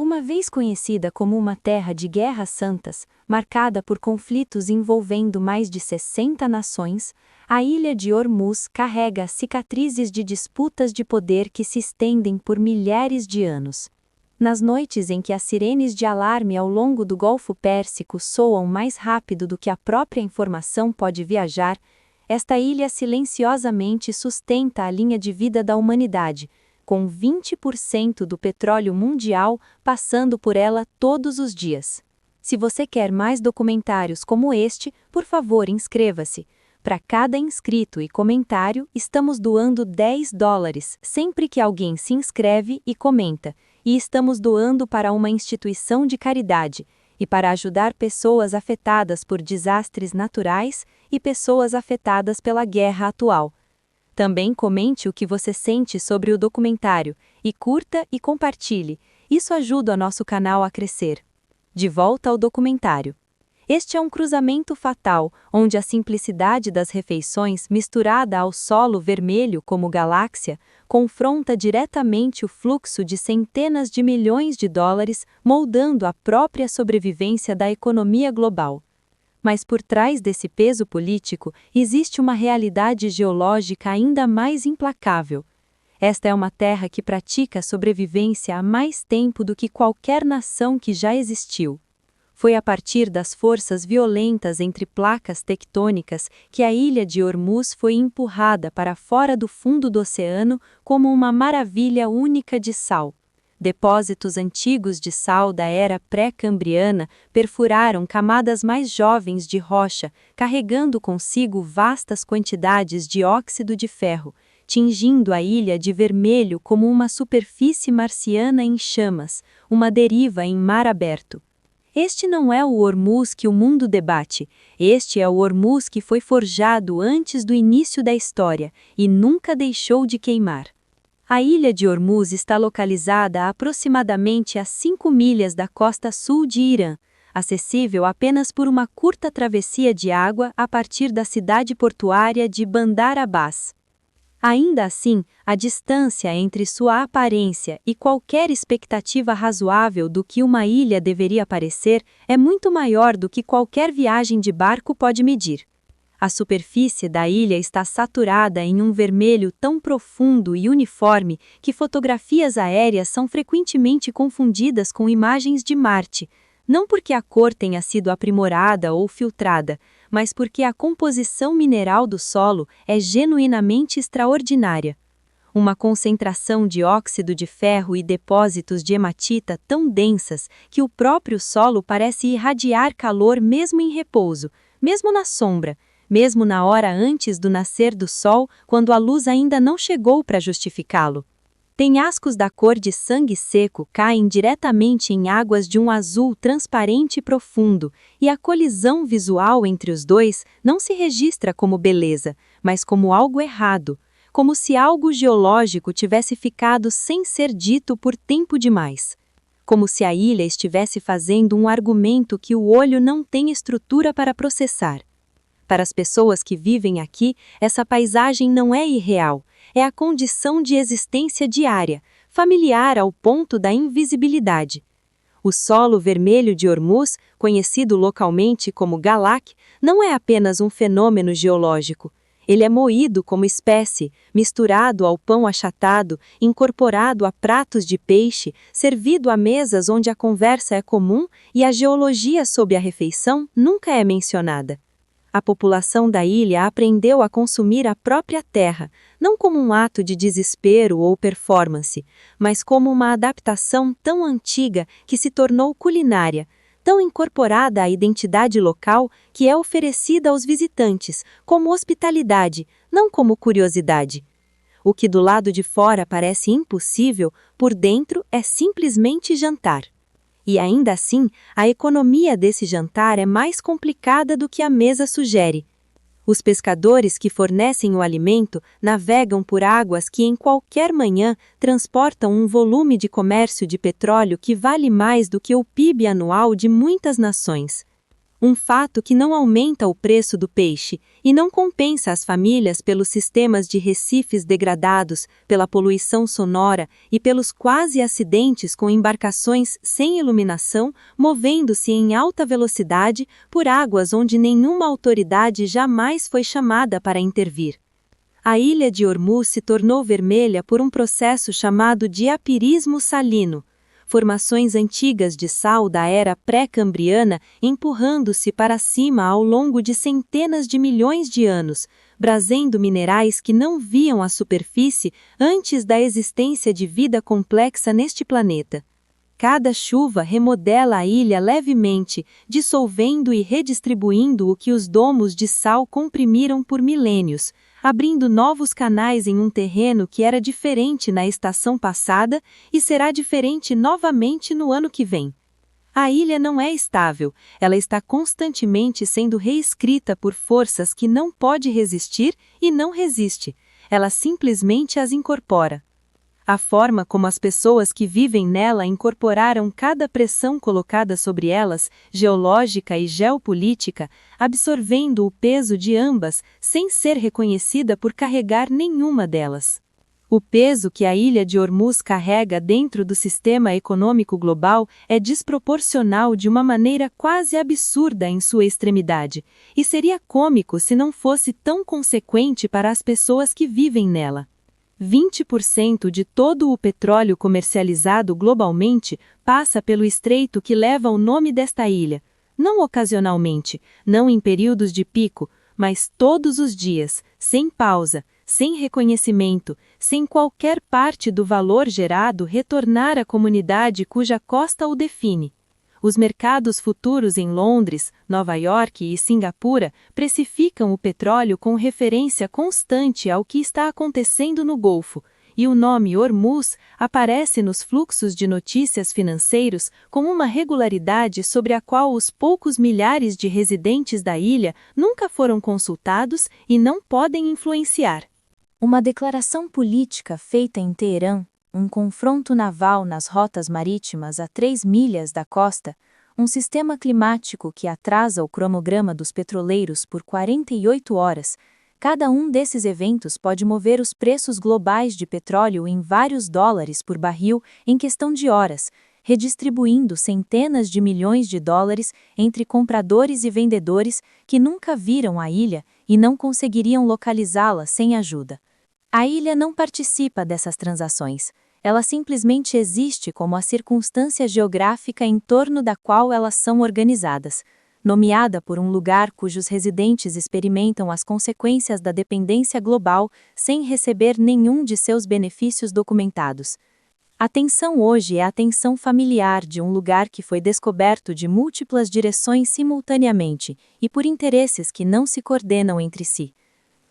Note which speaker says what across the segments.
Speaker 1: Uma vez conhecida como uma terra de guerras santas, marcada por conflitos envolvendo mais de 60 nações, a ilha de Hormuz carrega cicatrizes de disputas de poder que se estendem por milhares de anos. Nas noites em que as sirenes de alarme ao longo do Golfo Pérsico soam mais rápido do que a própria informação pode viajar, esta ilha silenciosamente sustenta a linha de vida da humanidade, com 20% do petróleo mundial passando por ela todos os dias. Se você quer mais documentários como este, por favor, inscreva-se. Para cada inscrito e comentário, estamos doando $10 sempre que alguém se inscreve e comenta, e estamos doando para uma instituição de caridade e para ajudar pessoas afetadas por desastres naturais e pessoas afetadas pela guerra atual. Também comente o que você sente sobre o documentário e curta e compartilhe. Isso ajuda o nosso canal a crescer. De volta ao documentário. Este é um cruzamento fatal, onde a simplicidade das refeições, misturada ao solo vermelho como galáxia, confronta diretamente o fluxo de centenas de milhões de dólares, moldando a própria sobrevivência da economia global. Mas por trás desse peso político, existe uma realidade geológica ainda mais implacável. Esta é uma terra que pratica a sobrevivência há mais tempo do que qualquer nação que já existiu. Foi a partir das forças violentas entre placas tectônicas que a ilha de Hormuz foi empurrada para fora do fundo do oceano como uma maravilha única de sal. Depósitos antigos de sal da era pré-cambriana perfuraram camadas mais jovens de rocha, carregando consigo vastas quantidades de óxido de ferro, tingindo a ilha de vermelho como uma superfície marciana em chamas, uma deriva em mar aberto. Este não é o Hormuz que o mundo debate, este é o Hormuz que foi forjado antes do início da história e nunca deixou de queimar. A ilha de Hormuz está localizada a aproximadamente a 5 milhas da costa sul de Irã, acessível apenas por uma curta travessia de água a partir da cidade portuária de Bandar Abbas. Ainda assim, a distância entre sua aparência e qualquer expectativa razoável do que uma ilha deveria parecer é muito maior do que qualquer viagem de barco pode medir. A superfície da ilha está saturada em um vermelho tão profundo e uniforme que fotografias aéreas são frequentemente confundidas com imagens de Marte, não porque a cor tenha sido aprimorada ou filtrada, mas porque a composição mineral do solo é genuinamente extraordinária. Uma concentração de óxido de ferro e depósitos de hematita tão densas que o próprio solo parece irradiar calor mesmo em repouso, mesmo na sombra, mesmo na hora antes do nascer do sol, quando a luz ainda não chegou para justificá-lo. Penhascos da cor de sangue seco caem diretamente em águas de um azul transparente e profundo, e a colisão visual entre os dois não se registra como beleza, mas como algo errado, como se algo geológico tivesse ficado sem ser dito por tempo demais. Como se a ilha estivesse fazendo um argumento que o olho não tem estrutura para processar. Para as pessoas que vivem aqui, essa paisagem não é irreal, é a condição de existência diária, familiar ao ponto da invisibilidade. O solo vermelho de Hormuz, conhecido localmente como Galak, não é apenas um fenômeno geológico. Ele é moído como espécie, misturado ao pão achatado, incorporado a pratos de peixe, servido a mesas onde a conversa é comum e a geologia sob a refeição nunca é mencionada. A população da ilha aprendeu a consumir a própria terra, não como um ato de desespero ou performance, mas como uma adaptação tão antiga que se tornou culinária, tão incorporada à identidade local que é oferecida aos visitantes como hospitalidade, não como curiosidade. O que do lado de fora parece impossível, por dentro é simplesmente jantar. E ainda assim, a economia desse jantar é mais complicada do que a mesa sugere. Os pescadores que fornecem o alimento navegam por águas que em qualquer manhã transportam um volume de comércio de petróleo que vale mais do que o PIB anual de muitas nações. Um fato que não aumenta o preço do peixe e não compensa as famílias pelos sistemas de recifes degradados, pela poluição sonora e pelos quase acidentes com embarcações sem iluminação movendo-se em alta velocidade por águas onde nenhuma autoridade jamais foi chamada para intervir. A ilha de Ormuz se tornou vermelha por um processo chamado de apirismo salino, formações antigas de sal da era pré-cambriana empurrando-se para cima ao longo de centenas de milhões de anos, trazendo minerais que não viam a superfície antes da existência de vida complexa neste planeta. Cada chuva remodela a ilha levemente, dissolvendo e redistribuindo o que os domos de sal comprimiram por milênios, abrindo novos canais em um terreno que era diferente na estação passada e será diferente novamente no ano que vem. A ilha não é estável, ela está constantemente sendo reescrita por forças que não pode resistir e não resiste, ela simplesmente as incorpora. A forma como as pessoas que vivem nela incorporaram cada pressão colocada sobre elas, geológica e geopolítica, absorvendo o peso de ambas, sem ser reconhecida por carregar nenhuma delas. O peso que a ilha de Ormuz carrega dentro do sistema econômico global é desproporcional de uma maneira quase absurda em sua extremidade, e seria cômico se não fosse tão consequente para as pessoas que vivem nela. 20% de todo o petróleo comercializado globalmente passa pelo estreito que leva o nome desta ilha, não ocasionalmente, não em períodos de pico, mas todos os dias, sem pausa, sem reconhecimento, sem qualquer parte do valor gerado retornar à comunidade cuja costa o define. Os mercados futuros em Londres, Nova York e Singapura precificam o petróleo com referência constante ao que está acontecendo no Golfo, e o nome Ormuz aparece nos fluxos de notícias financeiros com uma regularidade sobre a qual os poucos milhares de residentes da ilha nunca foram consultados e não podem influenciar. Uma declaração política feita em Teherã, um confronto naval nas rotas marítimas a 3 milhas da costa, um sistema climático que atrasa o cronograma dos petroleiros por 48 horas, cada um desses eventos pode mover os preços globais de petróleo em vários dólares por barril em questão de horas, redistribuindo centenas de milhões de dólares entre compradores e vendedores que nunca viram a ilha e não conseguiriam localizá-la sem ajuda. A ilha não participa dessas transações. Ela simplesmente existe como a circunstância geográfica em torno da qual elas são organizadas, nomeada por um lugar cujos residentes experimentam as consequências da dependência global sem receber nenhum de seus benefícios documentados. A tensão hoje é a tensão familiar de um lugar que foi descoberto de múltiplas direções simultaneamente e por interesses que não se coordenam entre si.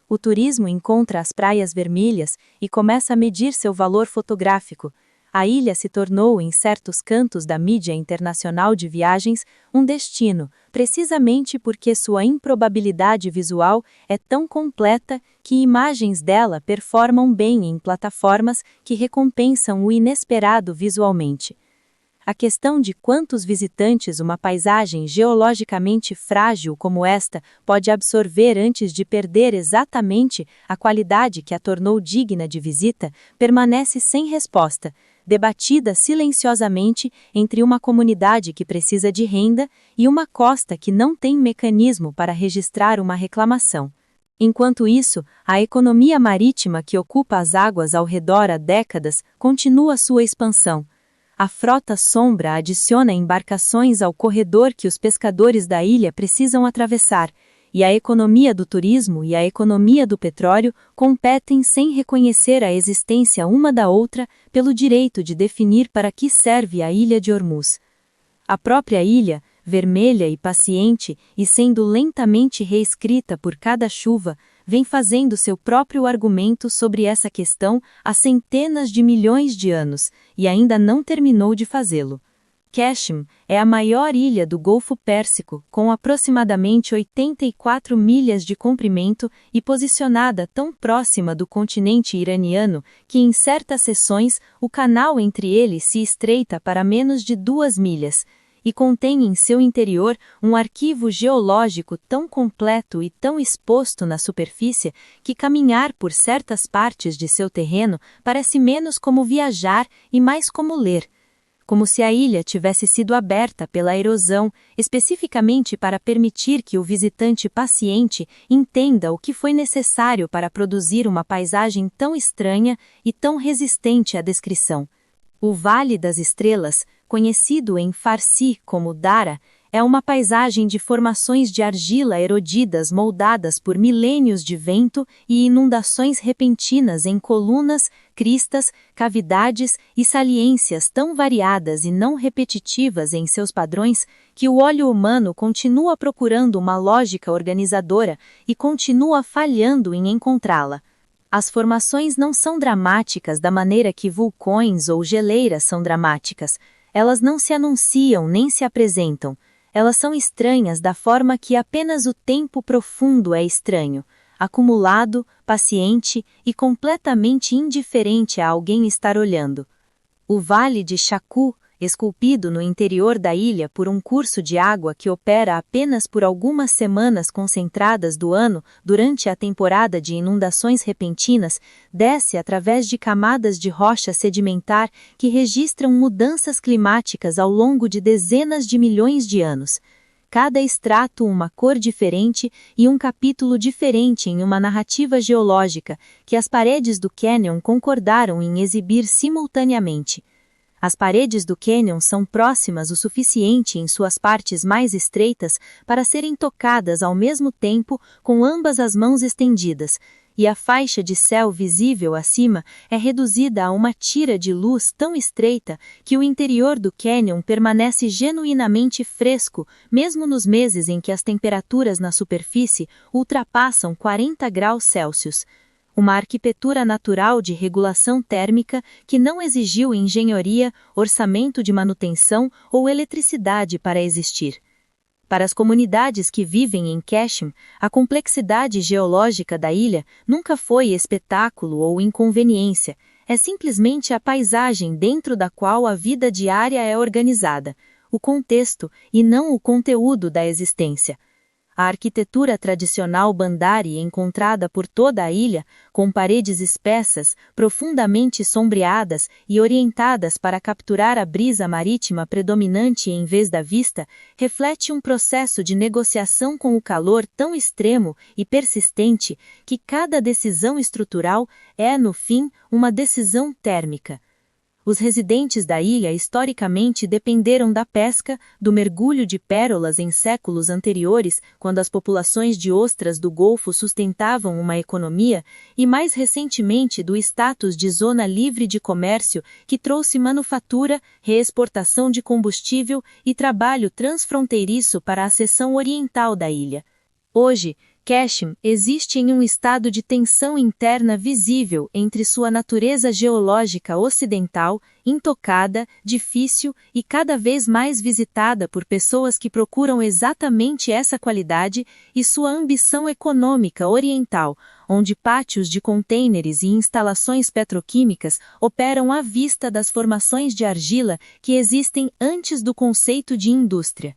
Speaker 1: O turismo encontra as praias vermelhas e começa a medir seu valor fotográfico. A ilha se tornou, em certos cantos da mídia internacional de viagens, um destino, precisamente porque sua improbabilidade visual é tão completa que imagens dela performam bem em plataformas que recompensam o inesperado visualmente. A questão de quantos visitantes uma paisagem geologicamente frágil como esta pode absorver antes de perder exatamente a qualidade que a tornou digna de visita permanece sem resposta, debatida silenciosamente entre uma comunidade que precisa de renda e uma costa que não tem mecanismo para registrar uma reclamação. Enquanto isso, a economia marítima que ocupa as águas ao redor há décadas continua sua expansão. A frota sombra adiciona embarcações ao corredor que os pescadores da ilha precisam atravessar, e a economia do turismo e a economia do petróleo competem sem reconhecer a existência uma da outra pelo direito de definir para que serve a ilha de Ormuz. A própria ilha, vermelha e paciente e sendo lentamente reescrita por cada chuva, vem fazendo seu próprio argumento sobre essa questão há centenas de milhões de anos e ainda não terminou de fazê-lo. Qashm é a maior ilha do Golfo Pérsico, com aproximadamente 84 milhas de comprimento e posicionada tão próxima do continente iraniano que em certas seções o canal entre eles se estreita para menos de 2 milhas, e contém em seu interior um arquivo geológico tão completo e tão exposto na superfície que caminhar por certas partes de seu terreno parece menos como viajar e mais como ler. Como se a ilha tivesse sido aberta pela erosão, especificamente para permitir que o visitante paciente entenda o que foi necessário para produzir uma paisagem tão estranha e tão resistente à descrição. O Vale das Estrelas, conhecido em Farsi como Dara, é uma paisagem de formações de argila erodidas moldadas por milênios de vento e inundações repentinas em colunas, cristas, cavidades e saliências tão variadas e não repetitivas em seus padrões que o olho humano continua procurando uma lógica organizadora e continua falhando em encontrá-la. As formações não são dramáticas da maneira que vulcões ou geleiras são dramáticas. Elas não se anunciam nem se apresentam. Elas são estranhas da forma que apenas o tempo profundo é estranho, acumulado, paciente e completamente indiferente a alguém estar olhando. O Vale de Chaku, esculpido no interior da ilha por um curso de água que opera apenas por algumas semanas concentradas do ano durante a temporada de inundações repentinas, desce através de camadas de rocha sedimentar que registram mudanças climáticas ao longo de dezenas de milhões de anos. Cada extrato uma cor diferente e um capítulo diferente em uma narrativa geológica que as paredes do cânion concordaram em exibir simultaneamente. As paredes do cânion são próximas o suficiente em suas partes mais estreitas para serem tocadas ao mesmo tempo com ambas as mãos estendidas, e a faixa de céu visível acima é reduzida a uma tira de luz tão estreita que o interior do cânion permanece genuinamente fresco, mesmo nos meses em que as temperaturas na superfície ultrapassam 40 graus Celsius. Uma arquitetura natural de regulação térmica que não exigiu engenharia, orçamento de manutenção ou eletricidade para existir. Para as comunidades que vivem em Keshim, a complexidade geológica da ilha nunca foi espetáculo ou inconveniência, é simplesmente a paisagem dentro da qual a vida diária é organizada, o contexto e não o conteúdo da existência. A arquitetura tradicional Bandari encontrada por toda a ilha, com paredes espessas, profundamente sombreadas e orientadas para capturar a brisa marítima predominante em vez da vista, reflete um processo de negociação com o calor tão extremo e persistente que cada decisão estrutural é, no fim, uma decisão térmica. Os residentes da ilha historicamente dependeram da pesca, do mergulho de pérolas em séculos anteriores, quando as populações de ostras do Golfo sustentavam uma economia, e mais recentemente do status de zona livre de comércio, que trouxe manufatura, reexportação de combustível e trabalho transfronteiriço para a seção oriental da ilha. Hoje, Keshim existe em um estado de tensão interna visível entre sua natureza geológica ocidental, intocada, difícil e cada vez mais visitada por pessoas que procuram exatamente essa qualidade, e sua ambição econômica oriental, onde pátios de contêineres e instalações petroquímicas operam à vista das formações de argila que existem antes do conceito de indústria.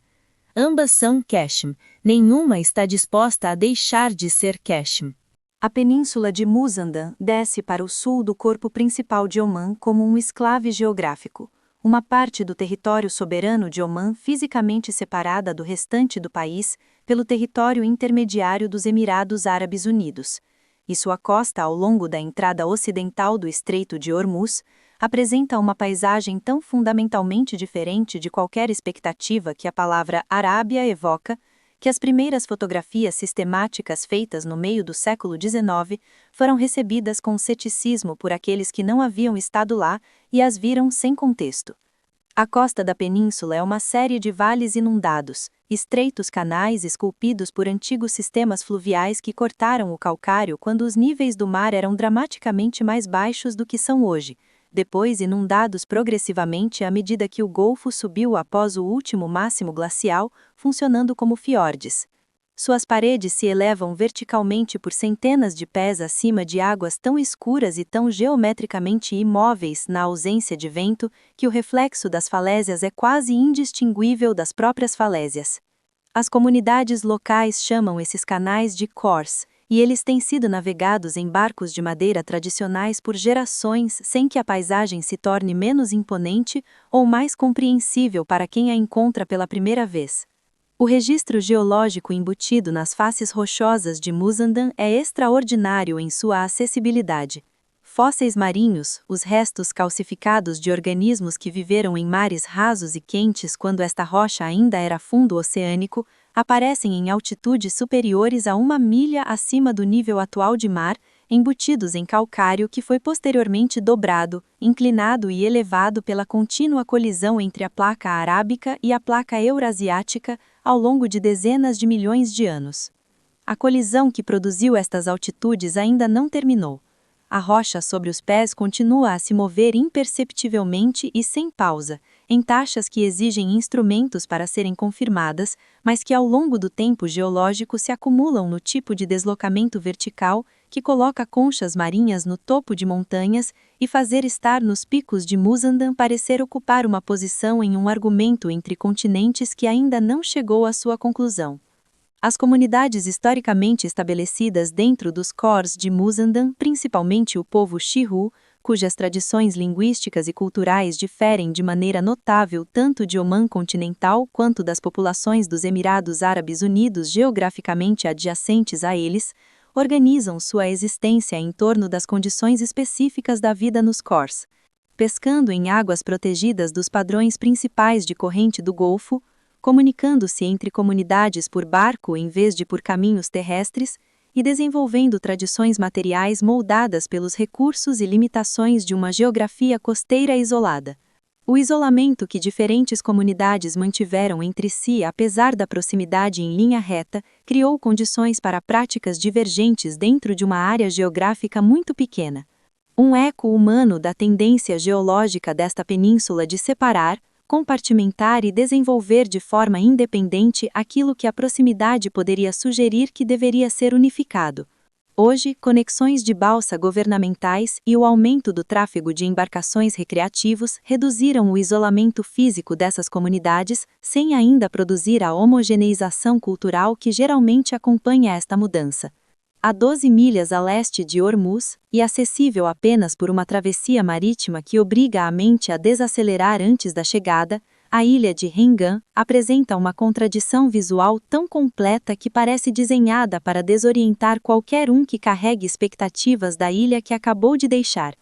Speaker 1: Ambas são Keshim, nenhuma está disposta a deixar de ser Keshim. A península de Muzandan desce para o sul do corpo principal de Omã como um esclave geográfico, uma parte do território soberano de Omã fisicamente separada do restante do país pelo território intermediário dos Emirados Árabes Unidos. E sua costa ao longo da entrada ocidental do Estreito de Hormuz apresenta uma paisagem tão fundamentalmente diferente de qualquer expectativa que a palavra Arábia evoca, que as primeiras fotografias sistemáticas feitas no meio do século XIX foram recebidas com ceticismo por aqueles que não haviam estado lá e as viram sem contexto. A costa da península é uma série de vales inundados, estreitos canais esculpidos por antigos sistemas fluviais que cortaram o calcário quando os níveis do mar eram dramaticamente mais baixos do que são hoje, depois inundados progressivamente à medida que o Golfo subiu após o último máximo glacial, funcionando como fiordes. Suas paredes se elevam verticalmente por centenas de pés acima de águas tão escuras e tão geometricamente imóveis na ausência de vento que o reflexo das falésias é quase indistinguível das próprias falésias. As comunidades locais chamam esses canais de khors, e eles têm sido navegados em barcos de madeira tradicionais por gerações sem que a paisagem se torne menos imponente ou mais compreensível para quem a encontra pela primeira vez. O registro geológico embutido nas faces rochosas de Musandam é extraordinário em sua acessibilidade. Fósseis marinhos, os restos calcificados de organismos que viveram em mares rasos e quentes quando esta rocha ainda era fundo oceânico, aparecem em altitudes superiores a 1 milha acima do nível atual de mar, embutidos em calcário que foi posteriormente dobrado, inclinado e elevado pela contínua colisão entre a placa arábica e a placa eurasiática ao longo de dezenas de milhões de anos. A colisão que produziu estas altitudes ainda não terminou. A rocha sobre os pés continua a se mover imperceptivelmente e sem pausa, em taxas que exigem instrumentos para serem confirmadas, mas que ao longo do tempo geológico se acumulam no tipo de deslocamento vertical que coloca conchas marinhas no topo de montanhas e fazer estar nos picos de Musandam parecer ocupar uma posição em um argumento entre continentes que ainda não chegou à sua conclusão. As comunidades historicamente estabelecidas dentro dos khors de Musandam, principalmente o povo Chihu, cujas tradições linguísticas e culturais diferem de maneira notável tanto de Omã continental quanto das populações dos Emirados Árabes Unidos geograficamente adjacentes a eles, organizam sua existência em torno das condições específicas da vida nos khors. Pescando em águas protegidas dos padrões principais de corrente do Golfo, comunicando-se entre comunidades por barco em vez de por caminhos terrestres, e desenvolvendo tradições materiais moldadas pelos recursos e limitações de uma geografia costeira isolada. O isolamento que diferentes comunidades mantiveram entre si apesar da proximidade em linha reta, criou condições para práticas divergentes dentro de uma área geográfica muito pequena. Um eco humano da tendência geológica desta península de separar, compartimentar e desenvolver de forma independente aquilo que a proximidade poderia sugerir que deveria ser unificado. Hoje, conexões de balsa governamentais e o aumento do tráfego de embarcações recreativos reduziram o isolamento físico dessas comunidades, sem ainda produzir a homogeneização cultural que geralmente acompanha esta mudança. A 12 milhas a leste de Hormuz, e acessível apenas por uma travessia marítima que obriga a mente a desacelerar antes da chegada, a ilha de Hengam apresenta uma contradição visual tão completa que parece desenhada para desorientar qualquer um que carregue expectativas da ilha que acabou de deixar.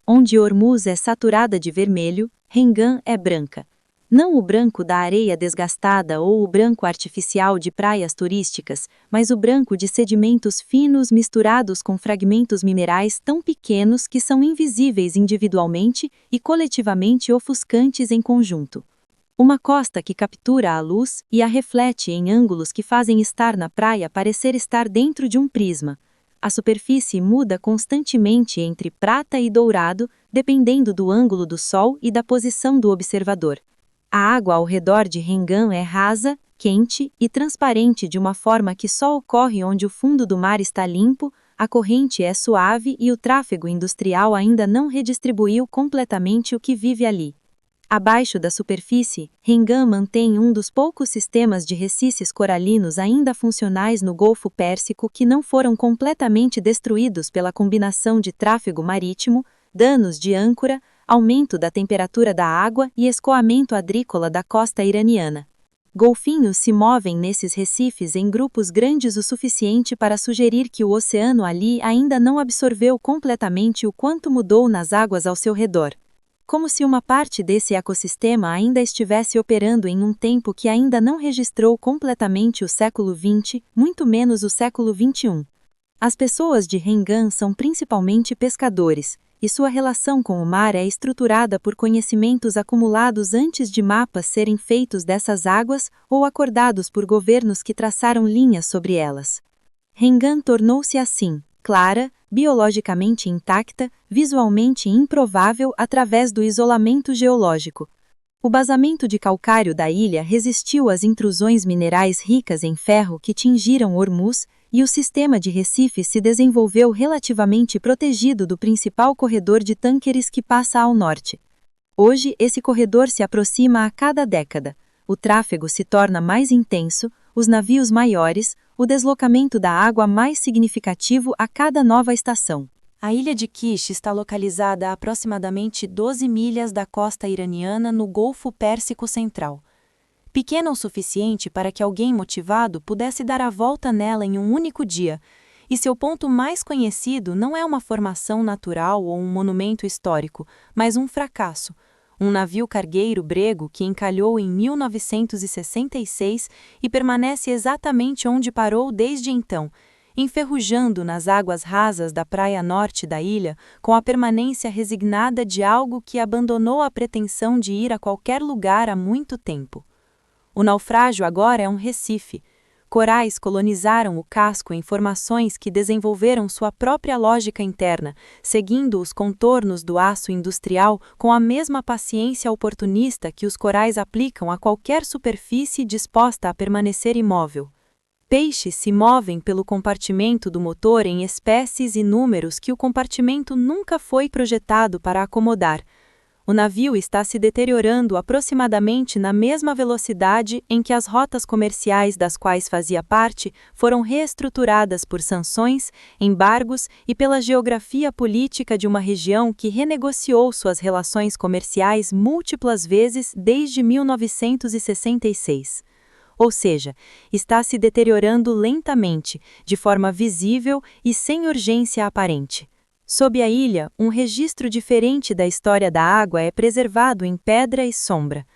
Speaker 1: Onde Hormuz é saturada de vermelho, Hengam é branca. Não o branco da areia desgastada ou o branco artificial de praias turísticas, mas o branco de sedimentos finos misturados com fragmentos minerais tão pequenos que são invisíveis individualmente e coletivamente ofuscantes em conjunto. Uma costa que captura a luz e a reflete em ângulos que fazem estar na praia parecer estar dentro de um prisma. A superfície muda constantemente entre prata e dourado, dependendo do ângulo do sol e da posição do observador. A água ao redor de Hengam é rasa, quente e transparente de uma forma que só ocorre onde o fundo do mar está limpo, a corrente é suave e o tráfego industrial ainda não redistribuiu completamente o que vive ali. Abaixo da superfície, Hengam mantém um dos poucos sistemas de recife coralinos ainda funcionais no Golfo Pérsico que não foram completamente destruídos pela combinação de tráfego marítimo, danos de âncora, aumento da temperatura da água e escoamento agrícola da costa iraniana. Golfinhos se movem nesses recifes em grupos grandes o suficiente para sugerir que o oceano ali ainda não absorveu completamente o quanto mudou nas águas ao seu redor. Como se uma parte desse ecossistema ainda estivesse operando em um tempo que ainda não registrou completamente o século XX, muito menos o século XXI. As pessoas de Hengam são principalmente pescadores, e sua relação com o mar é estruturada por conhecimentos acumulados antes de mapas serem feitos dessas águas ou acordados por governos que traçaram linhas sobre elas. Hengam tornou-se assim, clara, biologicamente intacta, visualmente improvável através do isolamento geológico.
Speaker 2: O basamento de calcário da ilha resistiu às intrusões minerais ricas em ferro que tingiram Ormuz, e o sistema de recifes se desenvolveu relativamente protegido do principal corredor de tânqueres que passa ao norte. Hoje, esse corredor se aproxima a cada década. O tráfego se torna mais intenso, os navios maiores, o deslocamento da água mais significativo a cada nova estação.
Speaker 1: A ilha de Kish está localizada a aproximadamente 12 milhas da costa iraniana no Golfo Pérsico Central. Pequena o suficiente para que alguém motivado pudesse dar a volta nela em um único dia, e seu ponto mais conhecido não é uma formação natural ou um monumento histórico, mas um fracasso. Um navio cargueiro grego que encalhou em 1966 e permanece exatamente onde parou desde então, enferrujando nas águas rasas da praia norte da ilha, com a permanência resignada de algo que abandonou a pretensão de ir a qualquer lugar há muito tempo. O naufrágio agora é um recife. Corais colonizaram o casco em formações que desenvolveram sua própria lógica interna, seguindo os contornos do aço industrial com a mesma paciência oportunista que os corais aplicam a qualquer superfície disposta a permanecer imóvel. Peixes se movem pelo compartimento do motor em espécies e números que o compartimento nunca foi projetado para acomodar. O navio está se deteriorando aproximadamente na mesma velocidade em que as rotas comerciais das quais fazia parte foram reestruturadas por sanções, embargos e pela geografia política de uma região que renegociou suas relações comerciais múltiplas vezes desde 1966. Ou seja, está se deteriorando lentamente, de forma visível e sem urgência aparente. Sob a ilha, um registro diferente da história da água é preservado em pedra e sombra.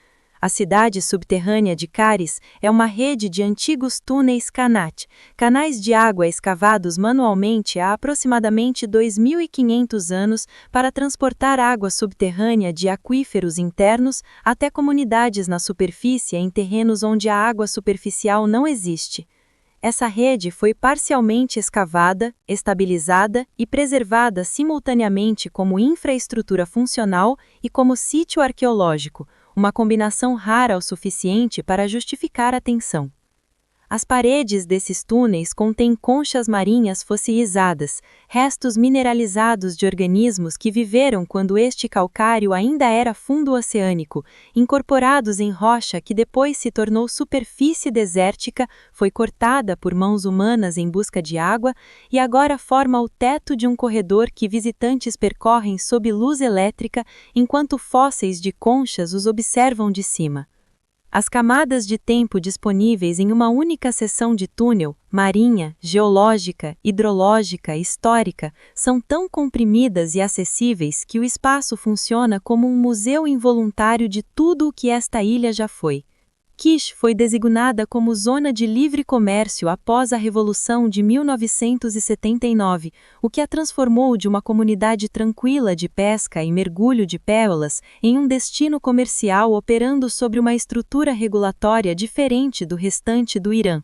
Speaker 1: A cidade subterrânea de Caris é uma rede de antigos túneis Qanat, canais de água escavados manualmente há aproximadamente 2.500 anos para transportar água subterrânea de aquíferos internos até comunidades na superfície em terrenos onde a água superficial não existe. Essa rede foi parcialmente escavada, estabilizada e preservada simultaneamente como infraestrutura funcional e como sítio arqueológico, uma combinação rara o suficiente para justificar a atenção. As paredes desses túneis contêm conchas marinhas fossilizadas, restos mineralizados de organismos que viveram quando este calcário ainda era fundo oceânico, incorporados em rocha que depois se tornou superfície desértica, foi cortada por mãos humanas em busca de água e agora forma o teto de um corredor que visitantes percorrem sob luz elétrica enquanto fósseis de conchas os observam de cima. As camadas de tempo disponíveis em uma única seção de túnel, marinha, geológica, hidrológica, histórica, são tão comprimidas e acessíveis que o espaço funciona como um museu involuntário de tudo o que esta ilha já foi. Kish foi designada como zona de livre comércio após a Revolução de 1979, o que a transformou de uma comunidade tranquila de pesca e mergulho de pérolas em um destino comercial operando sobre uma estrutura regulatória diferente do restante do Irã.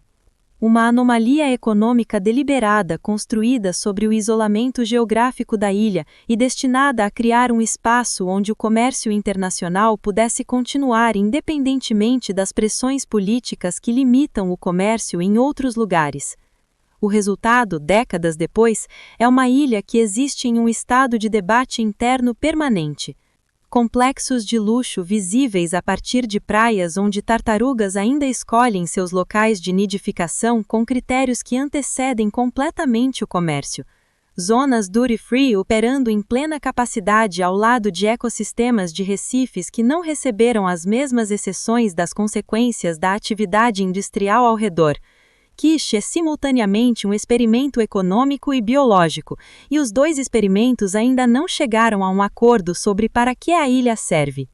Speaker 1: Uma anomalia econômica deliberada construída sobre o isolamento geográfico da ilha e destinada a criar um espaço onde o comércio internacional pudesse continuar independentemente das pressões políticas que limitam o comércio em outros lugares. O resultado, décadas depois, é uma ilha que existe em um estado de debate interno permanente. Complexos de luxo visíveis a partir de praias onde tartarugas ainda escolhem seus locais de nidificação com critérios que antecedem completamente o comércio. Zonas duty-free operando em plena capacidade ao lado de ecossistemas de recifes que não receberam as mesmas exceções das consequências da atividade industrial ao redor. Kish é simultaneamente um experimento econômico e biológico, e os dois experimentos ainda não chegaram a um acordo sobre para que a ilha serve.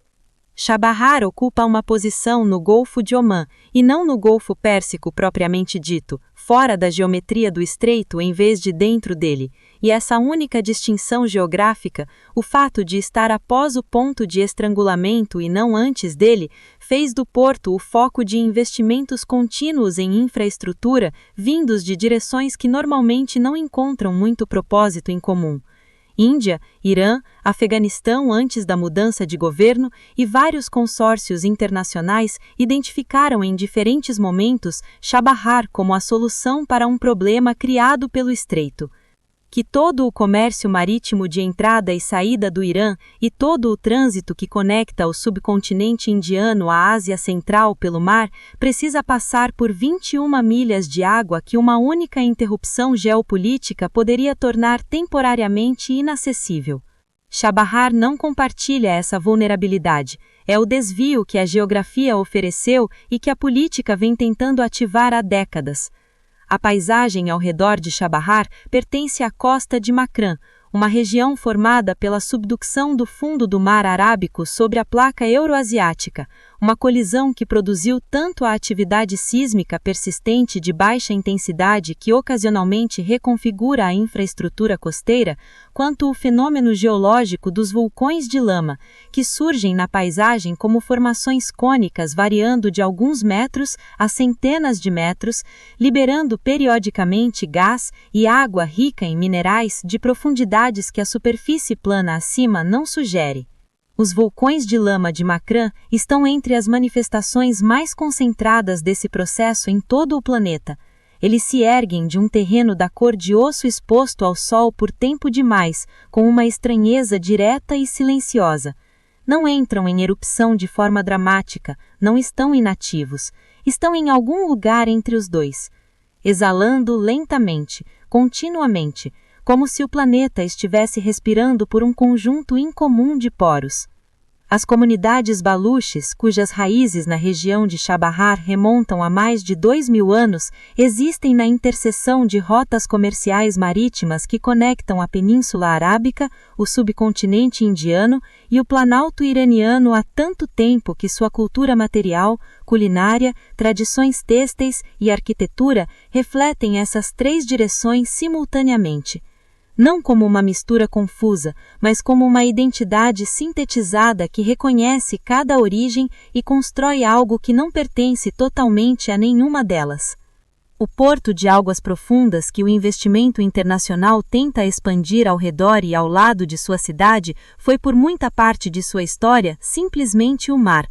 Speaker 1: Chabahar ocupa uma posição no Golfo de Omã, e não no Golfo Pérsico propriamente dito, fora da geometria do estreito em vez de dentro dele, e essa única distinção geográfica, o fato de estar após o ponto de estrangulamento e não antes dele, fez do porto o foco de investimentos contínuos em infraestrutura vindos de direções que normalmente não encontram muito propósito em comum.
Speaker 2: Índia, Irã, Afeganistão antes da mudança de governo e vários consórcios internacionais identificaram em diferentes momentos Chabahar como a solução para um problema criado pelo Estreito. Que todo o comércio marítimo de entrada e saída do Irã e todo o trânsito que conecta o subcontinente indiano à Ásia Central pelo mar precisa passar por 21 milhas de água que uma única interrupção geopolítica poderia tornar temporariamente inacessível. Chabahar não compartilha essa vulnerabilidade. É o desvio que a geografia ofereceu e que a política vem tentando ativar há décadas. A paisagem ao redor de Chabahar pertence à costa de Makran, uma região formada pela subducção do fundo do Mar Arábico sobre a placa euroasiática, uma colisão que produziu tanto a atividade sísmica persistente de baixa intensidade que ocasionalmente reconfigura a infraestrutura costeira, quanto o fenômeno geológico dos vulcões de lama, que surgem na paisagem como formações cônicas variando de alguns metros a centenas de metros, liberando periodicamente gás e água rica em minerais de profundidades que a superfície plana acima não sugere. Os vulcões de lama de Makran estão entre as manifestações mais concentradas desse processo em todo o planeta. Eles se erguem de um terreno da cor de osso exposto ao sol por tempo demais, com uma estranheza direta e silenciosa. Não entram em erupção de forma dramática, não estão inativos, estão em algum lugar entre os dois, exalando lentamente, continuamente, como se o planeta estivesse respirando por um conjunto incomum de poros. As comunidades baluches, cujas raízes na região de Chabahar remontam a mais de 2.000 anos, existem na interseção de rotas comerciais marítimas que conectam a Península Arábica, o subcontinente indiano e o Planalto iraniano há tanto tempo que sua cultura material, culinária, tradições têxteis e arquitetura refletem essas três direções simultaneamente. Não como uma mistura confusa, mas como uma identidade sintetizada que reconhece cada origem e constrói algo que não pertence totalmente a nenhuma delas. O porto de águas profundas que o investimento internacional tenta expandir ao redor e ao lado de sua cidade foi por muita parte de sua história simplesmente o mar,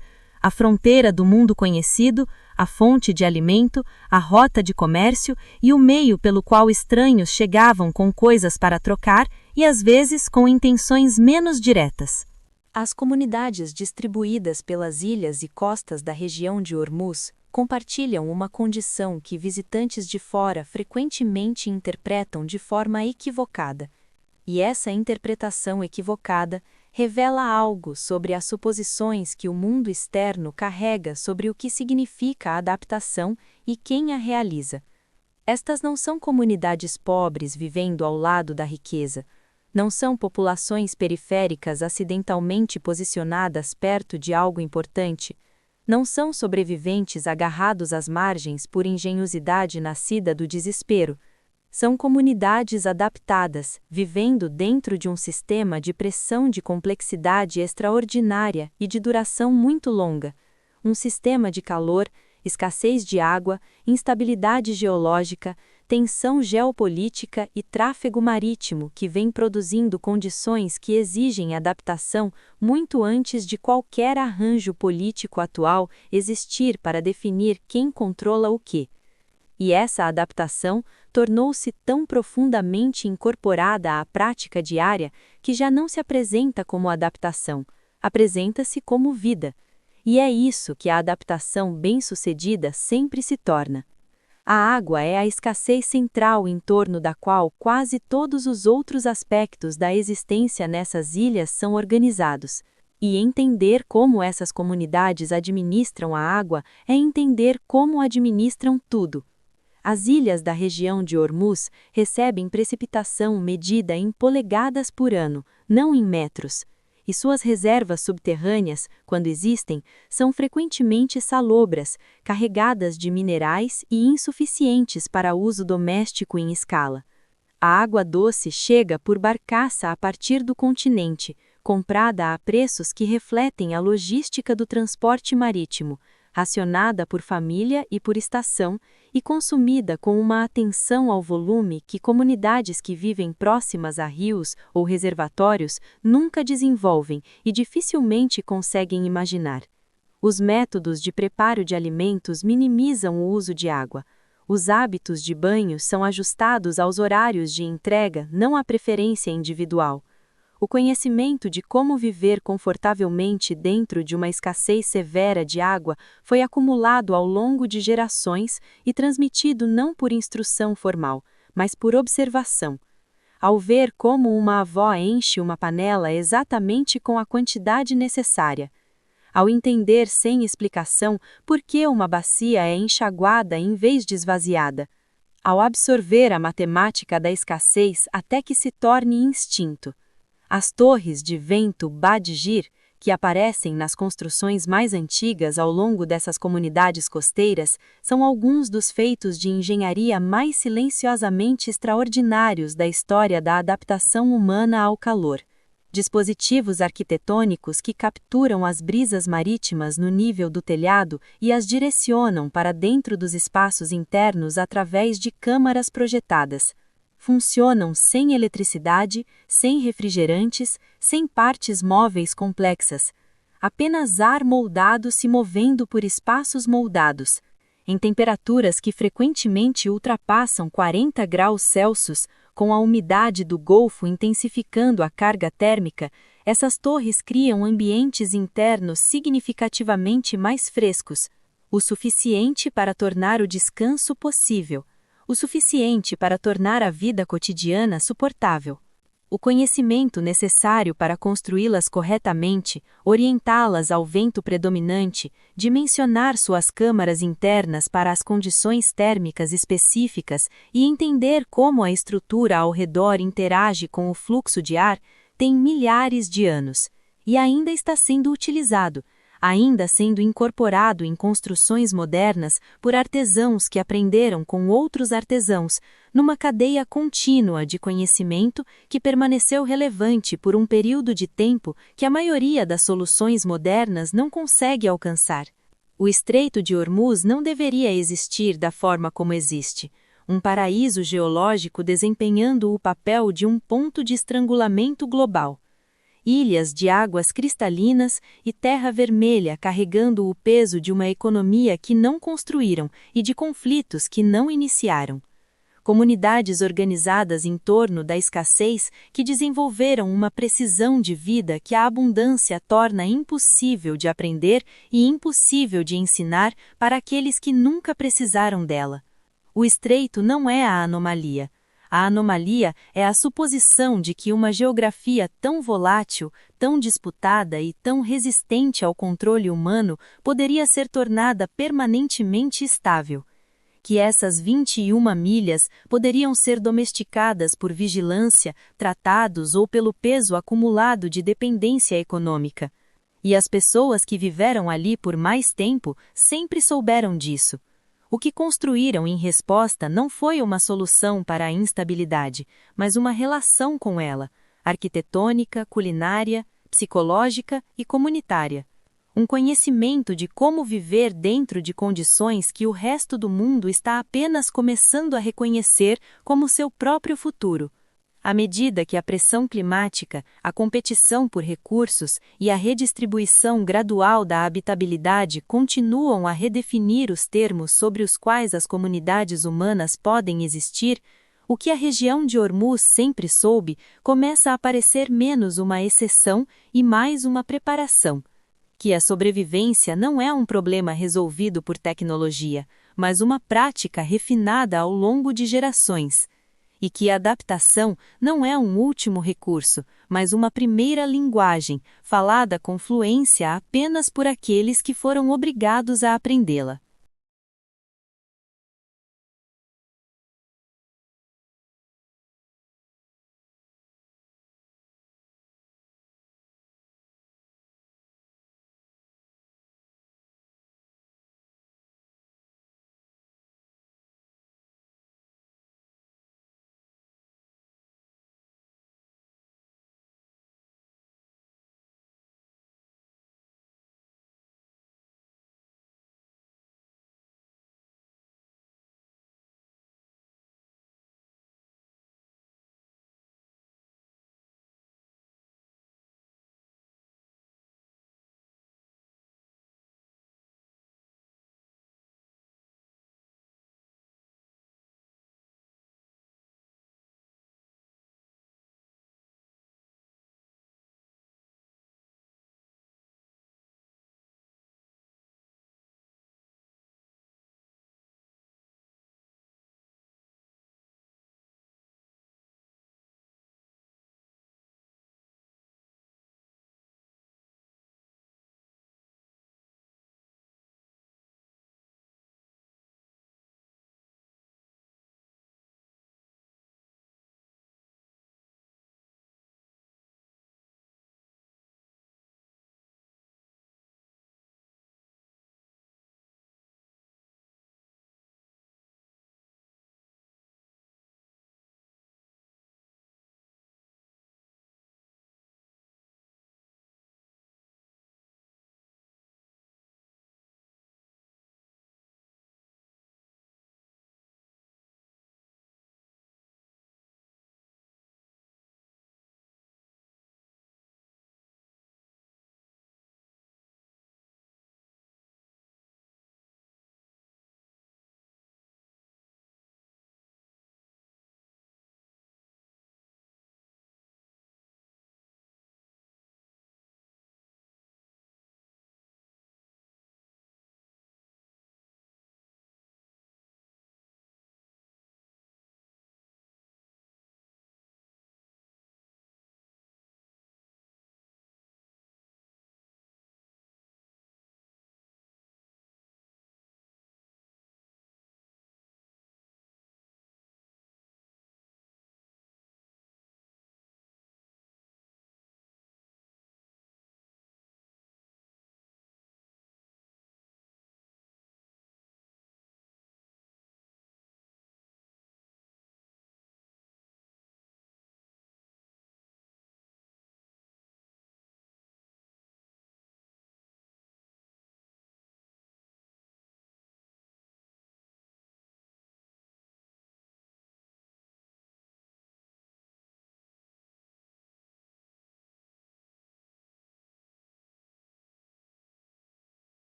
Speaker 2: a fronteira do mundo conhecido, a fonte de alimento, a rota de comércio e o meio pelo qual estranhos chegavam com coisas para trocar e às vezes com intenções menos diretas.
Speaker 1: As comunidades distribuídas pelas ilhas e costas da região de Hormuz compartilham uma condição que visitantes de fora frequentemente interpretam de forma equivocada. E essa interpretação equivocada revela algo sobre as suposições que o mundo externo carrega sobre o que significa a adaptação e quem a realiza. Estas não são comunidades pobres vivendo ao lado da riqueza. Não são populações periféricas acidentalmente posicionadas perto de algo importante. Não são sobreviventes agarrados às margens por engenhosidade nascida do desespero. São comunidades adaptadas, vivendo dentro de um sistema de pressão de complexidade extraordinária e de duração muito longa. Um sistema de calor, escassez de água, instabilidade geológica, tensão geopolítica e tráfego marítimo que vem produzindo condições que exigem adaptação muito antes de qualquer arranjo político atual existir para definir quem controla o quê. E essa adaptação tornou-se tão profundamente incorporada à prática diária que já não se apresenta como adaptação, apresenta-se como vida. E é isso que a adaptação bem-sucedida sempre se torna. A água é a escassez central em torno da qual quase todos os outros aspectos da existência nessas ilhas são organizados. E entender como essas comunidades administram a água é entender como administram tudo. As ilhas da região de Hormuz recebem precipitação medida em polegadas por ano, não em metros, e suas reservas subterrâneas, quando existem, são frequentemente salobras, carregadas de minerais e insuficientes para uso doméstico em escala. A água doce chega por barcaça a partir do continente, comprada a preços que refletem a logística do transporte marítimo, racionada por família e por estação, e consumida com uma atenção ao volume que comunidades que vivem próximas a rios ou reservatórios nunca desenvolvem e dificilmente conseguem imaginar. Os métodos de preparo de alimentos minimizam o uso de água. Os hábitos de banho são ajustados aos horários de entrega, não à preferência individual. O conhecimento de como viver confortavelmente dentro de uma escassez severa de água foi acumulado ao longo de gerações e transmitido não por instrução formal, mas por observação. Ao ver como uma avó enche uma panela exatamente com a quantidade necessária, ao entender sem explicação por que uma bacia é enxaguada em vez de esvaziada, ao absorver a matemática da escassez até que se torne instinto. As torres de vento Badgir, que aparecem nas construções mais antigas ao longo dessas comunidades costeiras, são alguns dos feitos de engenharia mais silenciosamente extraordinários da história da adaptação humana ao calor. Dispositivos arquitetônicos que capturam as brisas marítimas no nível do telhado e as direcionam para dentro dos espaços internos através de câmaras projetadas. Funcionam sem eletricidade, sem refrigerantes, sem partes móveis complexas. Apenas ar moldado se movendo por espaços moldados. Em temperaturas que frequentemente ultrapassam 40 graus Celsius, com a umidade do Golfo intensificando a carga térmica, essas torres criam ambientes internos significativamente mais frescos, o suficiente para tornar o descanso possível, o suficiente para tornar a vida cotidiana suportável. O conhecimento necessário para construí-las corretamente, orientá-las ao vento predominante, dimensionar suas câmaras internas para as condições térmicas específicas e entender como a estrutura ao redor interage com o fluxo de ar, tem milhares de anos, e ainda está sendo utilizado, ainda sendo incorporado em construções modernas por artesãos que aprenderam com outros artesãos, numa cadeia contínua de conhecimento que permaneceu relevante por um período de tempo que a maioria das soluções modernas não consegue alcançar. O Estreito de Hormuz não deveria existir da forma como existe, um paraíso geológico desempenhando o papel de um ponto de estrangulamento global. Ilhas de águas cristalinas e terra vermelha carregando o peso de uma economia que não construíram e de conflitos que não iniciaram. Comunidades organizadas em torno da escassez que desenvolveram uma precisão de vida que a abundância torna impossível de aprender e impossível de ensinar para aqueles que nunca precisaram dela. O estreito não é a anomalia. A anomalia é a suposição de que uma geografia tão volátil, tão disputada e tão resistente ao controle humano poderia ser tornada permanentemente estável. Que essas 21 milhas poderiam ser domesticadas por vigilância, tratados ou pelo peso acumulado de dependência econômica. E as pessoas que viveram ali por mais tempo sempre souberam disso. O que construíram em resposta não foi uma solução para a instabilidade, mas uma relação com ela, arquitetônica, culinária, psicológica e comunitária. Um conhecimento de como viver dentro de condições que o resto do mundo está apenas começando a reconhecer como seu próprio futuro. À medida que a pressão climática, a competição por recursos e a redistribuição gradual da habitabilidade continuam a redefinir os termos sobre os quais as comunidades humanas podem existir, o que a região de Hormuz sempre soube começa a parecer menos uma exceção e mais uma preparação. Que a sobrevivência não é um problema resolvido por tecnologia, mas uma prática refinada ao longo de gerações. E que a adaptação não é um último recurso, mas uma primeira linguagem, falada com fluência apenas por aqueles que foram obrigados a aprendê-la.